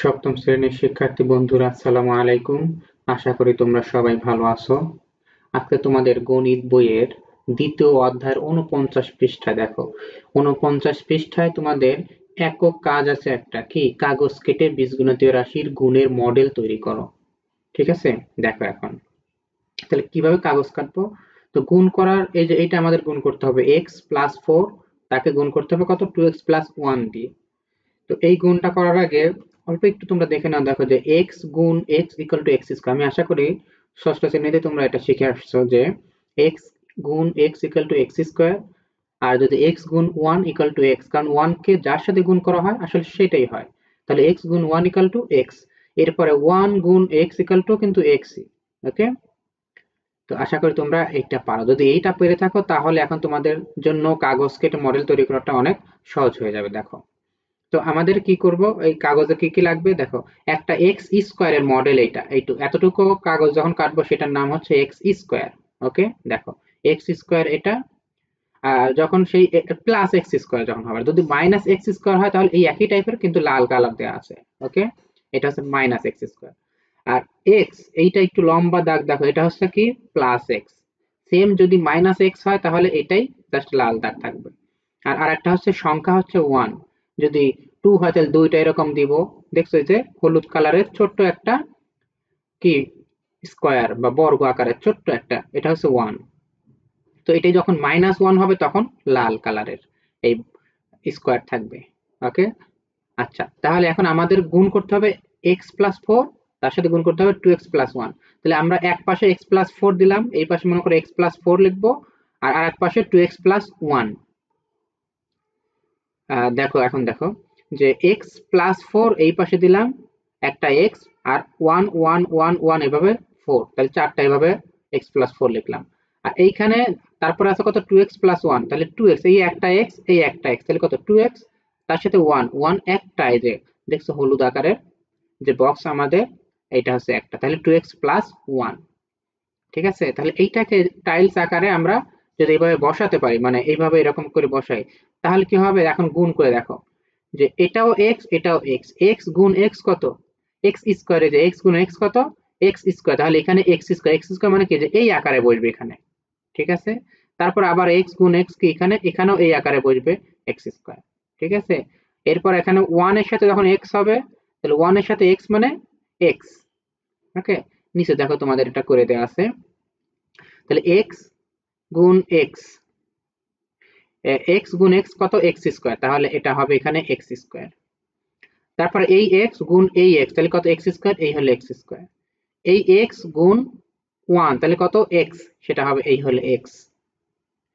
সপ্তম শ্রেণীর শিক্ষার্থী বন্ধুরা, আসসালামু আলাইকুম। আশা করি তোমরা সবাই ভালো আছো। আজকে তোমাদের গণিত বইয়ের দ্বিতীয় অধ্যায়ের 49 পৃষ্ঠা দেখো। 49 পৃষ্ঠায় তোমাদের একক কাজ আছে একটা, কি কাগজ কেটে বীজগণিতীয় রাশির গুণের মডেল তৈরি করো। ঠিক আছে, দেখো এখন তাহলে কিভাবে কাগজ কাটবো। তো গুণ করার এই যে এইটা আমাদের গুণ করতে হবে x+4, তাকে গুণ করতে হবে কত 2x+1 দিয়ে। তো এই গুণটা করার আগে অল্প একটু তোমরা দেখে নাও, দেখো যে x গুণ x equal to x square. আমি আশা করি ষষ্ঠ শ্রেণীতে তোমরা এটা শিখে আসছো যে x গুণ x equal to x square, আর যদি x গুণ 1 ইকুয়াল টু x, কারণ 1 কে যার সাথে গুণ করা হয় আসলে সেটাই হয়। তাহলে x গুণ 1 ইকুয়াল টু x, এরপরে 1 গুণ x ইকুয়াল টু কিন্তু x। ওকে, তো আশা করি তোমরা এইটা পারো। যদি এইটা পেরে থাকো তাহলে এখন তোমাদের জন্য কাগজ কেটে মডেল তৈরি করাটা অনেক সহজ হয়ে যাবে। দেখো, তো আমাদের কি করব, এই কাগজে কি কি লাগবে দেখো। একটা এক্স স্কোয়ারের মডেল, এতটুকু কাগজ যখন কাটবো সেটার নাম হচ্ছে এক্স স্কোয়ার। ওকে, দেখো এক্স স্কোয়ার এটা, আর যখন সেই প্লাস এক্স স্কোয়ার যখন হবে, যদি মাইনাস এক্স স্কোয়ার হয় তাহলে এই একই টাইপের কিন্তু লাল কালার দেওয়া আছে। ওকে, এটা হচ্ছে মাইনাস এক্স স্কোয়ার। আর এক্স এইটা একটু লম্বা দাগ, দেখো এটা হচ্ছে কি প্লাস এক্স। সেম যদি মাইনাস এক্স হয় তাহলে এটাই জাস্ট লাল দাগ থাকবে। আর আরেকটা হচ্ছে সংখ্যা হচ্ছে ওয়ান, যদি টু হয় তাহলে দুইটা এরকম দিব। দেখছো এই যে হলুদ কালারের ছোট্ট একটা কি স্কোয়ার বা বর্গ আকারের ছোট্ট একটা, এটা হচ্ছে ওয়ান। তো এটাই যখন -1 হবে তখন লাল কালারের এই স্কোয়ার থাকবে। ওকে, আচ্ছা তাহলে এখন আমাদের গুণ করতে হবে x+4, তার সাথে গুণ করতে হবে 2x+1। তাহলে আমরা এক পাশে x+4 দিলাম, এই পাশে মনে করো x+4 লিখবো, আর আরেক পাশে 2x+1। দেখো এখন দেখো যে x+4 এই পাশে দিলাম একটা x, আর 1 1 1 1 এভাবে 4, তাহলে চারটা এভাবে x+4 লিখলাম। আর এইখানে তারপরে আছে কত 2x+1, তাহলে 2x, এই একটা x এই একটা x, তাহলে কত 2x, তার সাথে 1 1 একটা, এই যে দেখছো হলুদ আকারের যে বক্স আমাদের, এইটা হচ্ছে একটা, তাহলে 2x+1। ঠিক আছে, তাহলে এইটাকে টাইলস আকারে আমরা যদি এইভাবে বসাতে পারি, মানে এইভাবে এরকম করে বসাই, তাহলে কি হবে এখন গুণ করে দেখো যে এটাও এক্স এটাও এক্স, এক্স গুণ এক্স কত এক্স স্কোয়ারে, যে এক্স গুণ এক্স কত এক্স স্কোয়ার, তাহলে এখানে এক্স স্কোয়ার, এক্স স্কোয়ার মানে কি যে এই আকারে বসবে এখানে। ঠিক আছে, তারপর আবার এক্স গুণ এক্স কি এখানে, এখানেও এই আকারে বসবে এক্স স্কোয়ার। ঠিক আছে, এরপর এখানে ওয়ান এর সাথে যখন এক্স হবে, তাহলে ওয়ান এর সাথে এক্স মানে এক্স। ওকে, নিচে দেখো তোমাদের এটা করে দেওয়া আছে। তাহলে এক্স গুণ এক্স, এক্স গুণ এক্স কত এক্স স্কোয়ার, তাহলে এটা হবে এখানে এক্স স্কোয়ার। তারপর এই এক্স গুণ এই এক্স, তাহলে কত এক্স স্কোয়ার, এই হলো এক্স স্কোয়ার। এই এক্স গুণ ওয়ান, তাহলে কত এক্স, সেটা হবে এই হলো এক্স,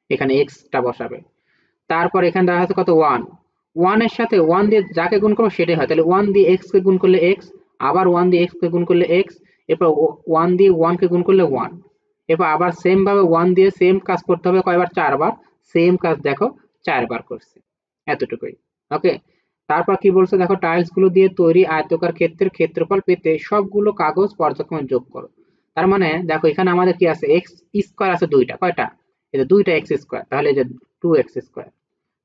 এখানে এক্সটা বসাবে। তারপর এখানে দেখা যাচ্ছে কত ওয়ান, ওয়ান এর সাথে ওয়ান দিয়ে যাকে গুণ করবো সেটাই হয়, তাহলে ওয়ান দিয়ে এক্স কে গুণ করলে এক্স, আবার ওয়ান দিয়ে এক্স কে গুণ করলে এক্স, এরপর ওয়ান দিয়ে ওয়ান কে গুণ করলে ওয়ান, এরপর আবার সেম ভাবে ওয়ান দিয়ে সেম কাজ করতে হবে কয়বার, চারবার। সেম কাজ দেখো চারবার করছে, এতটুকুই। ওকে, তারপর কি বলছে দেখো, টাইলস গুলো দিয়ে তৈরি আয়তাকার ক্ষেত্রের ক্ষেত্রফল পেতে সবগুলো কাগজ পর্যায়ক্রমে যোগ করো। তার মানে দেখো এখানে আমাদের কি আছে, এক্স স্কোয়ার আছে দুইটা, কয়টা, এই যে দুইটা এক্স স্কোয়ার, তাহলে এই যে 2x square,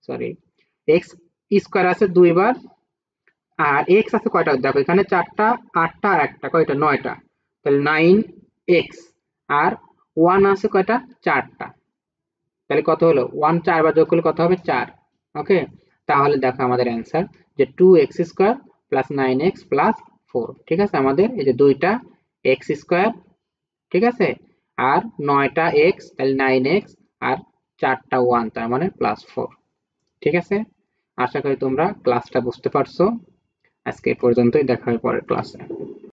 sorry x square আছে দুইবার, আর এক্স আছে কয়টা দেখো এখানে চারটা, আটটা আর একটা কয়টা নয়টা, তাহলে 9x। আর ওয়ান আছে কয়টা চারটা, তাহলে কত হলো ওয়ান চারবার যোগ করলে কত হবে 4। ওকে, তাহলে দেখো আমাদের অ্যান্সার যে 2x² প্লাস 9x প্লাস 4। ঠিক আছে, আমাদের এই যে দুইটা এক্স স্কোয়ার, ঠিক আছে, আর 9টা এক্স তাহলে 9x, আর চারটা ওয়ান তার মানে +4। ঠিক আছে, আশা করি তোমরা ক্লাসটা বুঝতে পারছো। আজকে এই পর্যন্তই, দেখা হয় পরের ক্লাসে।